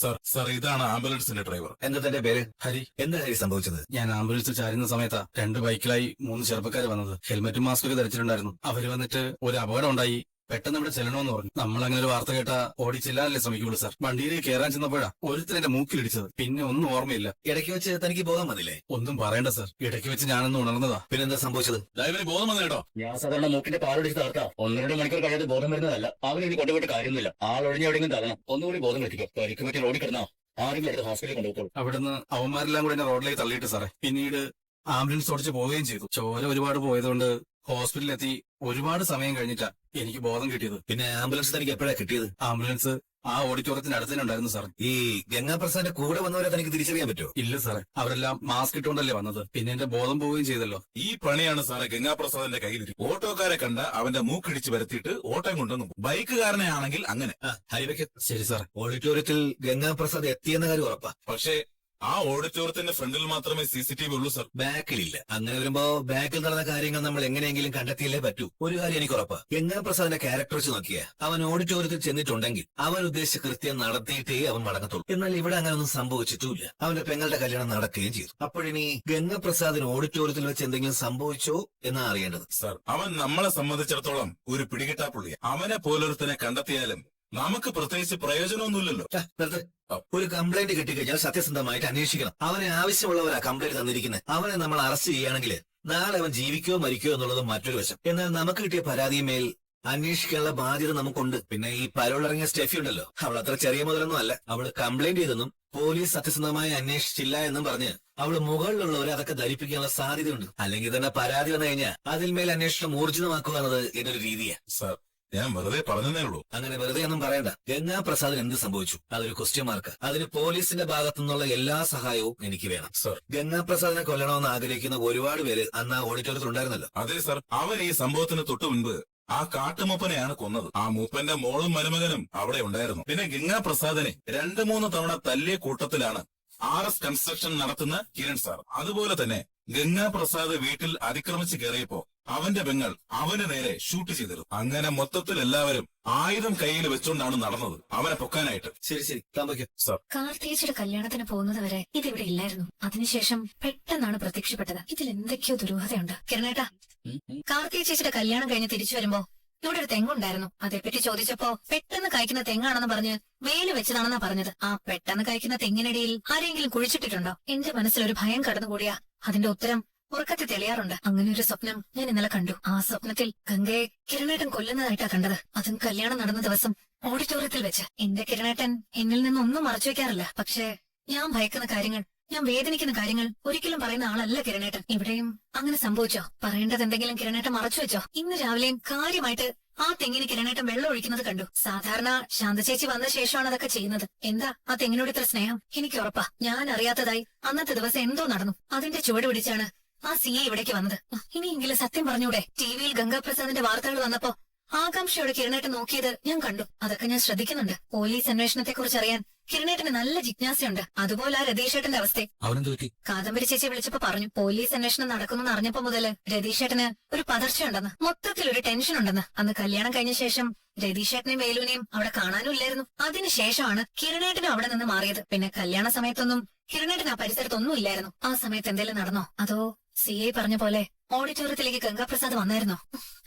Sir ഇതാണ് ആംബുലൻസിന്റെ driver. എന്താ തന്റെ പേര്? ഹരി. എന്താ ഹരി സംഭവിച്ചത്? ഞാൻ ആംബുലൻസിൽ ചാരുന്ന സമയത്താ 2 ബൈക്കിലായി 3 ചെറുപ്പക്കാർ വന്നത്. ഹെൽമെറ്റും മാസ്കൊക്കെ ധരിച്ചിട്ടുണ്ടായിരുന്നു. അവര് വന്നിട്ട് ഒരു അപകടം ഉണ്ടായി, പെട്ടെന്ന് ഇവിടെ ചെല്ലണമെന്ന് പറഞ്ഞു. നമ്മൾ അങ്ങനെ ഒരു വാർത്ത കേട്ടാ ഓടി ചെല്ലാനല്ലേ ശ്രമിക്കുള്ളൂ സാർ. വണ്ടിയിലേക്ക് കയറാൻ ചെന്നപ്പോഴാ ഒരുത്തൻ എന്റെ മൂക്കിലിടിച്ചത്. പിന്നെ ഒന്നും ഓർമ്മയില്ല. ഇടയ്ക്ക് വെച്ച് തനിക്ക് ബോധം വന്നില്ലേ? ഒന്നും പറയണ്ട സാർ, ഇടയ്ക്ക് വെച്ച് ഞാനൊന്ന് ഉണർന്നതാ. പിന്നെന്താ സംഭവിച്ചത്? ഡ്രൈവറിന് ബോധം വന്നു കേട്ടോ. ഞാൻ സാധാരണ മൂക്കിന്റെ പാലൊടിച്ച് തകർത്താ 1-2 മണിക്കൂർ കഴിയാതെ ബോധം വരുന്നതല്ല. അവനൊരു കൊണ്ടുപോയിട്ട് കാര്യമൊന്നുമില്ല. ആളൊഴിഞ്ഞ എവിടെയെങ്കിലും തരണം. ഒന്നുകൂടി ബോധം എത്തിക്കും. പരിക്ക് പറ്റി റോഡിൽ കിടന്നോ ആരെങ്കിലും എടുത്ത് ഹോസ്പിറ്റലിൽ കൊണ്ടുപോകും. അവിടുന്ന് അവന്മാരെല്ലാം കൂടെ എന്നെ റോഡിലേക്ക് തള്ളിയിട്ട് സാറേ. പിന്നീട് ആംബുലൻസ് ഓടിച്ച് പോവുകയും ചെയ്തു. ചോര ഒരുപാട് പോയതുകൊണ്ട് ഹോസ്പിറ്റലിലെത്തി ഒരുപാട് സമയം കഴിഞ്ഞിട്ടാ എനിക്ക് ബോധം കിട്ടിയത്. പിന്നെ ആംബുലൻസ് തനിക്ക് എപ്പോഴാ കിട്ടിയത്? ആംബുലൻസ് ആ ഓഡിറ്റോറിയത്തിന്റെ അടുത്ത് തന്നെ ഉണ്ടായിരുന്നു സാർ. ഈ ഗംഗാപ്രസാദിന്റെ കൂടെ വന്നവരെ തനിക്ക് തിരിച്ചറിയാൻ പറ്റുമോ? ഇല്ല സാറേ, അവരെല്ലാം മാസ്ക് ഇട്ടുകൊണ്ടല്ലേ വന്നത്. പിന്നെ എന്റെ ബോധം പോവുകയും ചെയ്തല്ലോ. ഈ പണിയാണ് സാറേ ഗംഗാപ്രസാദിന്റെ കയ്യിലിരിക്കും. ഓട്ടോക്കാരെ കണ്ട അവന്റെ മൂക്കിടിച്ച് വരുത്തിയിട്ട് ഓട്ടം കൊണ്ടുവന്നു. ബൈക്കുകാരനെ ആണെങ്കിൽ അങ്ങനെ. ഹരിവയ്ക്ക് ശരി സാർ. ഓഡിറ്റോറിയത്തിൽ ഗംഗാപ്രസാദ് എത്തിയെന്ന കാര്യം ഉറപ്പാ? പക്ഷേ ആ ഓഡിറ്റോറിയത്തിന്റെ ഫ്രണ്ടിൽ മാത്രമേ CCTV ഉള്ളൂ സാർ. ബാക്കിലില്ല. അങ്ങനെ വരുമ്പോ ബാക്കിൽ നടന്ന കാര്യങ്ങൾ നമ്മൾ എങ്ങനെയെങ്കിലും കണ്ടെത്തിയില്ലേ പറ്റൂ. ഒരു കാര്യം എനിക്ക് ഉറപ്പാ, ഗംഗാപ്രസാദിന്റെ ക്യാരക്ടർ വെച്ച് നോക്കിയാ അവൻ ഓഡിറ്റോറിയത്തിൽ ചെന്നിട്ടുണ്ടെങ്കിൽ അവൻ ഉദ്ദേശിച്ച കൃത്യം നടത്തിയിട്ടേ അവൻ മടങ്ങത്തുള്ളൂ. എന്നാൽ ഇവിടെ അങ്ങനെ ഒന്നും സംഭവിച്ചിട്ടുമില്ല. അവന്റെ പെങ്ങളുടെ കല്യാണം നടക്കുകയും ചെയ്തു. അപ്പോഴിനി ഗംഗാപ്രസാദിന് ഓഡിറ്റോറിയത്തിൽ വെച്ച് എന്തെങ്കിലും സംഭവിച്ചോ എന്നാ അറിയേണ്ടത്. സാർ അവൻ നമ്മളെ സംബന്ധിച്ചിടത്തോളം ഒരു പിടികിട്ടാ പുള്ളിയ. അവനെ പോലൊരുത്തനെ കണ്ടെത്തിയാലും നമുക്ക് പ്രത്യേകിച്ച് പ്രയോജനമൊന്നുമില്ലല്ലോ. ഒരു കംപ്ലൈന്റ് കിട്ടിക്കഴിഞ്ഞാൽ സത്യസന്ധമായിട്ട് അന്വേഷിക്കണം. അവനെ ആവശ്യമുള്ളവരാ കംപ്ലൈന്റ് തന്നിരിക്കുന്നത്. അവനെ നമ്മൾ അറസ്റ്റ് ചെയ്യുകയാണെങ്കിൽ നാളെ അവൻ ജീവിക്കോ മരിക്കോ എന്നുള്ളത് മറ്റൊരു വശം. എന്നാൽ നമുക്ക് കിട്ടിയ പരാതിമേൽ അന്വേഷിക്കാനുള്ള ബാധ്യത നമുക്കുണ്ട്. പിന്നെ ഈ പരോളിറങ്ങിയ സ്റ്റെഫി ഉണ്ടല്ലോ, അവൾ അത്ര ചെറിയ മുതലൊന്നും അല്ല. അവള് കംപ്ലൈന്റ് ചെയ്തെന്നും പോലീസ് സത്യസന്ധമായി അന്വേഷിച്ചില്ല എന്നും പറഞ്ഞ് അവള് മുകളിലുള്ളവരെ അതൊക്കെ ധരിപ്പിക്കാനുള്ള സാധ്യതയുണ്ട്. അല്ലെങ്കിൽ തന്നെ പരാതി വന്നു കഴിഞ്ഞാൽ അതിന്മേൽ അന്വേഷണം ഊർജിതമാക്കുക എന്നത് എന്റെ ഒരു രീതിയാ. സാർ ഞാൻ വെറുതെ പറഞ്ഞതേ ഉള്ളൂ. അങ്ങനെ വെറുതെ ഒന്നും പറയണ്ട. ഗംഗാപ്രസാദിന് എന്ത് സംഭവിച്ചു? അതൊരു ക്വസ്റ്റ്യൻ മാർക്ക്. അതിന് പോലീസിന്റെ ഭാഗത്തു നിന്നുള്ള എല്ലാ സഹായവും എനിക്ക് വേണം. സാർ ഗംഗാപ്രസാദിനെ കൊല്ലണമെന്ന് ആഗ്രഹിക്കുന്ന ഒരുപാട് പേര് അന്ന് ആ ഓഡിറ്റോറിയത്തിൽ ഉണ്ടായിരുന്നല്ലോ. അതെ സാർ, അവൻ ഈ സംഭവത്തിന് തൊട്ടു മുൻപ് ആ കാട്ടുമൂപ്പനെയാണ് കൊന്നത്. ആ മൂപ്പന്റെ മോളും മരുമകനും അവിടെ ഉണ്ടായിരുന്നു. പിന്നെ ഗംഗാപ്രസാദിനെ 2-3 തവണ തല്ലിയ കൂട്ടത്തിലാണ് RS കൺസ്ട്രക്ഷൻ നടത്തുന്ന കിരൺ സാർ. അതുപോലെ തന്നെ ഗംഗാപ്രസാദ് വീട്ടിൽ അതിക്രമിച്ച് കയറിയപ്പോ അവന്റെ പെങ്ങൾ അവന് നേരെ ഷൂട്ട് ചെയ്തിരുന്നു. അങ്ങനെ മൊത്തത്തിൽ എല്ലാവരും ആയുധം കയ്യിൽ വെച്ചുകൊണ്ടാണ് നടന്നത് അവനെ പൊക്കാനായിട്ട്. ശരി താമ്പയ്ക്ക്. സാർ കാർത്തിയേച്ചിയുടെ കല്യാണത്തിന് പോകുന്നത് വരെ ഇതിവിടെ ഇല്ലായിരുന്നു. അതിനുശേഷം പെട്ടെന്നാണ് പ്രത്യക്ഷപ്പെട്ടത്. ഇതിൽ എന്തൊക്കെയോ ദുരൂഹതയുണ്ട്. കിരണേട്ടാ, കാർത്തിയേച്ചിയുടെ കല്യാണം കഴിഞ്ഞ് തിരിച്ചു വരുമ്പോ ഇവിടെ ഒരു തെങ്ങുണ്ടായിരുന്നു. അതേപ്പറ്റി ചോദിച്ചപ്പോ പെട്ടെന്ന് കായ്ക്കുന്ന തെങ്ങാണെന്ന് പറഞ്ഞ് വേല് വെച്ചതാണെന്നാ പറഞ്ഞത്. ആ പെട്ടെന്ന് കായ്ക്കുന്ന തെങ്ങിനിടയിൽ ആരെങ്കിലും കുഴിച്ചിട്ടിട്ടുണ്ടോ? എന്റെ മനസ്സിലൊരു ഭയം കടന്നുകൂടിയാ അതിന്റെ ഉത്തരം ഉറക്കത്തിൽ തെളിയാറുണ്ട്. അങ്ങനെ ഒരു സ്വപ്നം ഞാൻ ഇന്നലെ കണ്ടു. ആ സ്വപ്നത്തിൽ ഗംഗയെ കിരണേട്ടൻ കൊല്ലുന്നതായിട്ടാ കണ്ടത്. അതും കല്യാണം നടന്ന ദിവസം ഓഡിറ്റോറിയത്തിൽ വെച്ച്. എന്റെ കിരണേട്ടൻ എന്നിൽ നിന്നൊന്നും മറച്ചു വെക്കാറില്ല. പക്ഷേ ഞാൻ ഭയക്കുന്ന കാര്യങ്ങൾ, ഞാൻ വേദനിക്കുന്ന കാര്യങ്ങൾ ഒരിക്കലും പറയുന്ന ആളല്ല കിരണേട്ടൻ. ഇവിടെയും അങ്ങനെ സംഭവിച്ചോ? പറയേണ്ടത് എന്തെങ്കിലും കിരണേട്ടൻ മറച്ചു വെച്ചോ? ഇന്ന് രാവിലെയും കാര്യമായിട്ട് ആ തെങ്ങിന് കിരണേട്ടൻ വെള്ളം ഒഴിക്കുന്നത് കണ്ടു. സാധാരണ ശാന്തചേച്ചി വന്ന ശേഷമാണ് അതൊക്കെ ചെയ്യുന്നത്. എന്താ ആ തെങ്ങിനോട് ഇത്ര സ്നേഹം? എനിക്ക് ഉറപ്പാ ഞാൻ അറിയാത്തതായി അന്നത്തെ ദിവസം എന്തോ നടന്നു. അതിന്റെ ചുവട് പിടിച്ചാണ് ആ CA ഇവിടേക്ക് വന്നത്. ഇനിയെങ്കിലും സത്യം പറഞ്ഞൂടെ? ടിവിയിൽ ഗംഗാപ്രസാദിന്റെ വാർത്തകൾ വന്നപ്പോ ആകാംക്ഷയോടെ കിരണേട്ടൻ നോക്കിയത് ഞാൻ കണ്ടു. അതൊക്കെ ഞാൻ ശ്രദ്ധിക്കുന്നുണ്ട്. പോലീസ് അന്വേഷണത്തെക്കുറിച്ച് അറിയാൻ കിരണേട്ടന് നല്ല ജിജ്ഞാസയുണ്ട്. അതുപോലെ ആ രതീഷേട്ടന്റെ അവസ്ഥ. കാദംബരി ചേച്ചി വിളിച്ചപ്പോ പറഞ്ഞു പോലീസ് അന്വേഷണം നടക്കുന്നെന്ന് അറിഞ്ഞപ്പോ മുതല് രതീഷേട്ടന് ഒരു പതർച്ചയുണ്ടെന്ന്, മൊത്തത്തിൽ ഒരു ടെൻഷൻ ഉണ്ടെന്ന്. അന്ന് കല്യാണം കഴിഞ്ഞ ശേഷം രതീഷേട്ടനെയും വേലുവിനെയും അവിടെ കാണാനും ഇല്ലായിരുന്നു. അതിനുശേഷമാണ് കിരണേട്ടനും അവിടെ നിന്ന് മാറിയത്. പിന്നെ കല്യാണ സമയത്തൊന്നും കിരണേട്ടൻ ആ പരിസരത്തൊന്നും ഇല്ലായിരുന്നു. ആ സമയത്ത് എന്തെങ്കിലും നടന്നോ? അതോ CA പറഞ്ഞ പോലെ ഓഡിറ്റോറിയത്തിലേക്ക് ഗംഗാപ്രസാദ് വന്നായിരുന്നോ?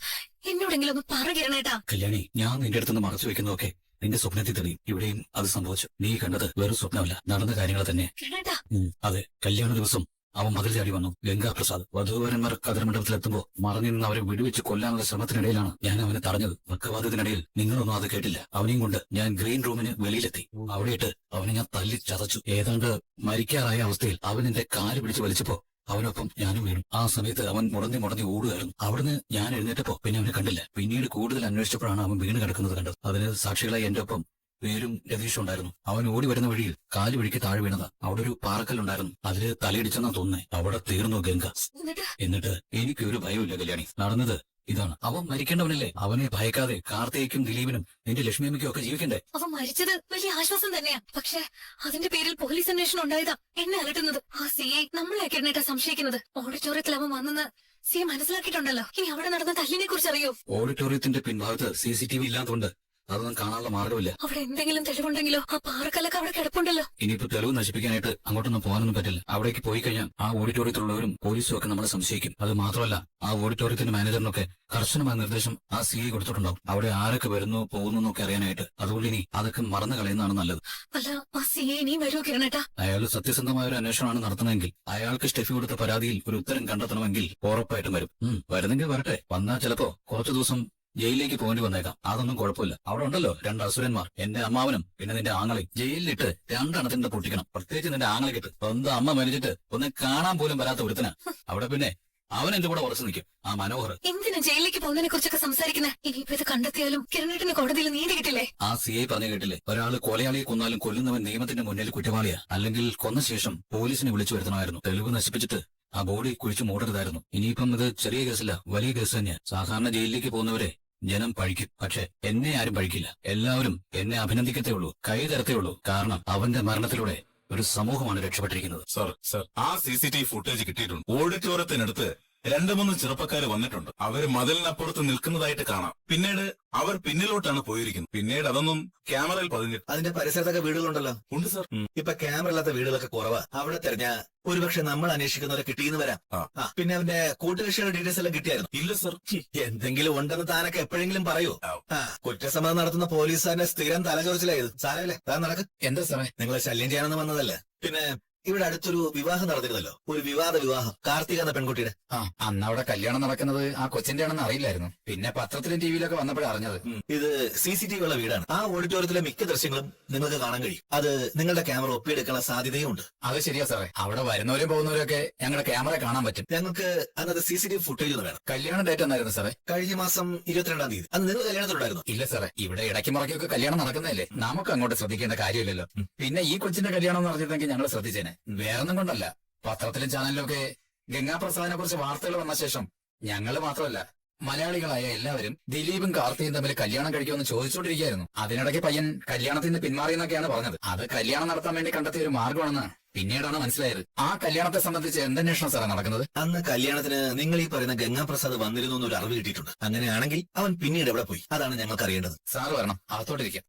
എന്നോടെങ്കിലും ഒന്ന് പറ കിരണേട്ടാ. കല്യാണി, ഞാൻ നിന്റെ അടുത്തുനിന്ന് മറച്ചു വെക്കുന്നതൊക്കെ നിന്റെ സ്വപ്നത്തിൽ തെളിയും. ഇവിടെയും അത് സംഭവിച്ചു. നീ കണ്ടത് വെറും സ്വപ്നമല്ല, നടന്ന കാര്യങ്ങൾ തന്നെ. കിരണേട്ടാ, അതെ, കല്യാണ ദിവസം അവൻ മതിൽ ചാടി വന്നു. ഗംഗാപ്രസാദ് വധൂവരന്മാർ കതിർമണ്ഡപത്തിലെത്തുമ്പോ മറഞ്ഞു നിന്ന് അവരെ വെടിവെച്ച് കൊല്ലാനുള്ള ശ്രമത്തിനിടയിലാണ് ഞാൻ അവനെ തടഞ്ഞത്. വക്കവാദത്തിനിടയിൽ നിങ്ങളൊന്നും അത് കേട്ടില്ല. അവനെയും കൊണ്ട് ഞാൻ ഗ്രീൻ റൂമിന് വെളിയിലെത്തി. അവിടെയിട്ട് അവനെ ഞാൻ തല്ലി ചതച്ചു. ഏതാണ്ട് മരിക്കാറായ അവസ്ഥയിൽ അവൻ എന്റെ കാല് പിടിച്ച് വലിച്ചപ്പോ അവനൊപ്പം ഞാനും വീണു. ആ സമയത്ത് അവൻ മുടഞ്ഞ് ഓടുകയായിരുന്നു. അവിടുന്ന് ഞാൻ എഴുന്നേറ്റപ്പോ പിന്നെ അവനെ കണ്ടില്ല. പിന്നീട് കൂടുതൽ അന്വേഷിച്ചപ്പോഴാണ് അവൻ വീണ് കിടക്കുന്നത് കണ്ടത്. അതിന് സാക്ഷികളായി എന്റെ ഒപ്പം വേരും രതീഷും ഉണ്ടായിരുന്നു. അവൻ ഓടി വരുന്ന വഴിയിൽ കാല് വഴിക്ക് താഴെ വീണതാ. അവിടെ ഒരു പാറക്കല്ലുണ്ടായിരുന്നു. അതില് തലയിടിച്ചെന്നാ തോന്നുന്നേ. അവിടെ തീർന്നു ഗംഗ. എന്നിട്ട് എനിക്കൊരു ഭയമില്ല കല്യാണി. നടന്നത് ഇതാണ്. അവൻ മരിക്കേണ്ടവനല്ലേ? അവനെ ഭയക്കാതെ കാർത്തികയ്ക്കും ദിലീപിനും നിന്റെ ലക്ഷ്മിയമ്മയ്ക്കും ഒക്കെ ജീവിക്കണ്ടേ? അവൻ മരിച്ചത് വലിയ ആശ്വാസം തന്നെയാ. പക്ഷെ അതിന്റെ പേരിൽ പോലീസ് അന്വേഷണം ഉണ്ടായതാ എന്നെ അലട്ടുന്നത്. ആ CA നമ്മളെ കിരണേട്ടാ സംശയിക്കുന്നത്. ഓഡിറ്റോറിയത്തിൽ അവൻ വന്നെന്ന് CA മനസ്സിലാക്കിയിട്ടുണ്ടല്ലോ. ഇനി അവിടെ നടന്ന തല്ലിനെ കുറിച്ച് അറിയോ? ഓഡിറ്റോറിയത്തിന്റെ പിൻഭാഗത്ത് CCTV ഇല്ലാത്തതുകൊണ്ട് അതൊന്നും കാണാനുള്ള മാർഗമില്ല. അവിടെ എന്തെങ്കിലും തെളിവുണ്ടെങ്കിലോ? ആ പാറക്കല്ലൊക്കെ അവിടെ കിടപ്പുണ്ടല്ലോ. ഇനിയിപ്പോ തെളിവ് നശിപ്പിക്കാനായിട്ട് അങ്ങോട്ടൊന്നും പോകാനൊന്നും പറ്റില്ല. അവിടേക്ക് പോയി കഴിഞ്ഞാൽ ആ ഓഡിറ്റോറിയത്തിലുള്ളവരും പോലീസും ഒക്കെ നമ്മളെ സംശയിക്കും. അത് മാത്രമല്ല, ആ ഓഡിറ്റോറിയത്തിന്റെ മാനേജറിനൊക്കെ കർശനമായ നിർദ്ദേശം ആ CI കൊടുത്തിട്ടുണ്ടാവും, അവിടെ ആരൊക്കെ വരുന്നു പോകുന്നു എന്നൊക്കെ അറിയാനായിട്ട്. അതുകൊണ്ട് ഇനി അതൊക്കെ മറന്നു കളയുന്നതാണ് നല്ലത്. അല്ല, ആ CA ഇനിയും വരുമോ കിരണേട്ടാ? അയാൾ സത്യസന്ധമായ ഒരു അന്വേഷണമാണ് നടത്തുന്നതെങ്കിൽ, അയാൾക്ക് സ്റ്റെഫി കൊടുത്ത പരാതിയിൽ ഒരു ഉത്തരം കണ്ടെത്തണമെങ്കിൽ ഉറപ്പായിട്ടും വരും. വരുന്നെങ്കിൽ വരട്ടെ. വന്നാൽ ചിലപ്പോ കുറച്ചു ദിവസം ജയിലിലേക്ക് പോകേണ്ടി വന്നേക്കാം. അതൊന്നും കുഴപ്പമില്ല. അവിടെ ഉണ്ടല്ലോ 2 അസുരന്മാർ, എന്റെ അമ്മാവനും പിന്നെ നിന്റെ ആങ്ങളെ. ജയിലിലിട്ട് 2 എണ്ണത്തിന്റെ പൊട്ടിക്കണം. പ്രത്യേകിച്ച് നിന്റെ ആങ്ങളെക്കിട്ട്. സ്വന്തം അമ്മ മരിച്ചിട്ട് ഒന്ന് കാണാൻ പോലും വരാത്ത ഒരുത്തനാ അവിടെ. പിന്നെ അവൻ എന്റെ കൂടെ ഉറച്ചു നിൽക്കും, ആ മനോഹർ. എന്തിനാ ജയിലിലേക്ക് പോകുന്നതിനെ കുറിച്ചൊക്കെ സംസാരിക്കുന്നത്? ഇനിയിപ്പോ ഇത് കണ്ടെത്തിയാലും കിരണേട്ടന് കോടതിയിൽ നീതി കിട്ടില്ലേ? ആ CI പറഞ്ഞു കേട്ടില്ലേ, ഒരാള് കൊലയാളിയെ കൊന്നാലും കൊല്ലുന്നവൻ നിയമത്തിന്റെ മുന്നിൽ കുറ്റവാളിയാ. അല്ലെങ്കിൽ കൊന്ന ശേഷം പോലീസിനെ വിളിച്ചു വരുത്തണമായിരുന്നു. തെളിവ് നശിപ്പിച്ചിട്ട് ആ ബോഡി കുഴിച്ചു മൂടരുതായിരുന്നു. ഇനിയിപ്പം ഇത് ചെറിയ കേസല്ല, വലിയ കേസ് തന്നെയാ. സാധാരണ ജയിലിലേക്ക് പോകുന്നവരെ ജനം പഴിക്കും, പക്ഷെ എന്നെ ആരും പഴിക്കില്ല. എല്ലാവരും എന്നെ അഭിനന്ദിക്കത്തേ ഉള്ളൂ, കൈ തരത്തേ ഉള്ളൂ. കാരണം അവന്റെ മരണത്തിലൂടെ ഒരു സമൂഹമാണ് രക്ഷപ്പെട്ടിരിക്കുന്നത്. സർ ആ CCTV ഫുട്ടേജ് കിട്ടിയിട്ടുണ്ട്. ഓഡിറ്റോറിയത്തിനടുത്ത് 2-3 ചെറുപ്പക്കാര് വന്നിട്ടുണ്ട്. അവര് മതിലിനപ്പുറത്ത് നിൽക്കുന്നതായിട്ട് കാണാം. പിന്നീട് അവർ പിന്നിലോട്ടാണ് പോയിരിക്കുന്നത്. പിന്നീട് അതൊന്നും ക്യാമറയിൽ പതിഞ്ഞിട്ട്. അതിന്റെ പരിസരത്തൊക്കെ വീടുകളുണ്ടല്ലോ. ഉണ്ട് സർ. ഇപ്പൊ ക്യാമറ ഇല്ലാത്ത വീടുകളൊക്കെ കുറവാ. അവിടെ തെരഞ്ഞ ഒരുപക്ഷെ നമ്മൾ അന്വേഷിക്കുന്നവരെ കിട്ടിയെന്ന് വരാം. പിന്നെ അവന്റെ കൂട്ടുകക്ഷിയുടെ ഡീറ്റെയിൽസ് എല്ലാം കിട്ടിയായിരുന്നു? ഇല്ല സർ. എന്തെങ്കിലും ഉണ്ടെന്ന് താനൊക്കെ എപ്പോഴെങ്കിലും പറയൂ. കുറ്റസമ്മതം നടത്തുന്ന പോലീസുകാരന്റെ സ്ഥിരം തലചോറിച്ചിലായത്. സാരല്ലേ, താൻ നടക്ക്. എന്താ സാറേ? നിങ്ങളെ ശല്യം ചെയ്യാനൊന്നും വന്നതല്ലേ. പിന്നെ ഇവിടെ അടുത്തൊരു വിവാഹം നടന്നിരുന്നല്ലോ, ഒരു വിവാദ വിവാഹം, കാർത്തിക എന്ന പെൺകുട്ടിയുടെ. അന്ന് അവിടെ കല്യാണം നടക്കുന്നത് ആ കൊച്ചിന്റെ ആണെന്ന് അറിയില്ലായിരുന്നു. പിന്നെ പത്രത്തിലും ടിവിയിലൊക്കെ വന്നപ്പോഴാണ് അറിഞ്ഞത്. ഇത് CCTV ഉള്ള വീടാണ്. ആ ഓഡിറ്റോറിയത്തിലെ മിക്ക ദൃശ്യങ്ങളും നിങ്ങൾക്ക് കാണാൻ കഴിയും. അത് നിങ്ങളുടെ ക്യാമറ ഒപ്പിയെടുക്കാനുള്ള സാധ്യതയുണ്ട്. അത് ശരിയാ സാറേ. അവിടെ വരുന്നവരും പോകുന്നവരും ഒക്കെ ഞങ്ങളുടെ ക്യാമറ കാണാൻ പറ്റും. ഞങ്ങൾക്ക് അന്നത്തെ CCTV ഫുട്ടേജ് ഒന്ന് വേണം. കല്യാണം ഡേറ്റ് എന്നായിരുന്നു സാറേ? കഴിഞ്ഞ മാസം 22-ാം തീയതി. അന്ന് നിങ്ങൾ കല്യാണത്തിലുണ്ടായിരുന്നു? ഇല്ല സാറേ, ഇവിടെ ഇടയ്ക്ക് മുറയ്ക്കൊക്കെ കല്യാണം നടക്കുന്നതല്ലേ, നമുക്ക് അങ്ങോട്ട് ശ്രദ്ധിക്കേണ്ട കാര്യമില്ലല്ലോ. പിന്നെ ഈ കൊച്ചിന്റെ കല്യാണം എന്ന് പറഞ്ഞിരുന്നെങ്കിൽ ഞങ്ങൾ ശ്രദ്ധിച്ചേനെ. വേറൊന്നും കൊണ്ടല്ല, പത്രത്തിലും ചാനലിലും ഒക്കെ ഗംഗാപ്രസാദിനെ കുറിച്ച് വാർത്തകൾ വന്ന ശേഷം ഞങ്ങള് മാത്രമല്ല, മലയാളികളായ എല്ലാവരും ദിലീപും കാർത്തിയും തമ്മിൽ കല്യാണം കഴിക്കുമെന്ന് ചോദിച്ചുകൊണ്ടിരിക്കുകയായിരുന്നു. അതിനിടയ്ക്ക് പയ്യൻ കല്യാണത്തിൽ നിന്ന് പിന്മാറിയെന്നൊക്കെയാണ് പറഞ്ഞത്. അത് കല്യാണം നടത്താൻ വേണ്ടി കണ്ടെത്തിയ ഒരു മാർഗമാണെന്ന് പിന്നീടാണ് മനസ്സിലായത്. ആ കല്യാണത്തെ സംബന്ധിച്ച് എന്തന്വേഷണം സാറാണ് നടക്കുന്നത്? അന്ന് കല്യാണത്തിന് നിങ്ങൾ ഈ പറയുന്ന ഗംഗാപ്രസാദ് വന്നിരുന്നു എന്നൊരു അറിവ് കിട്ടിയിട്ടുണ്ട്. അങ്ങനെയാണെങ്കിൽ അവൻ പിന്നീട് എവിടെ പോയി? അതാണ് ഞങ്ങൾക്ക് അറിയേണ്ടത്. സാറ് വരണം, അകത്തോട്ടിരിക്കാം.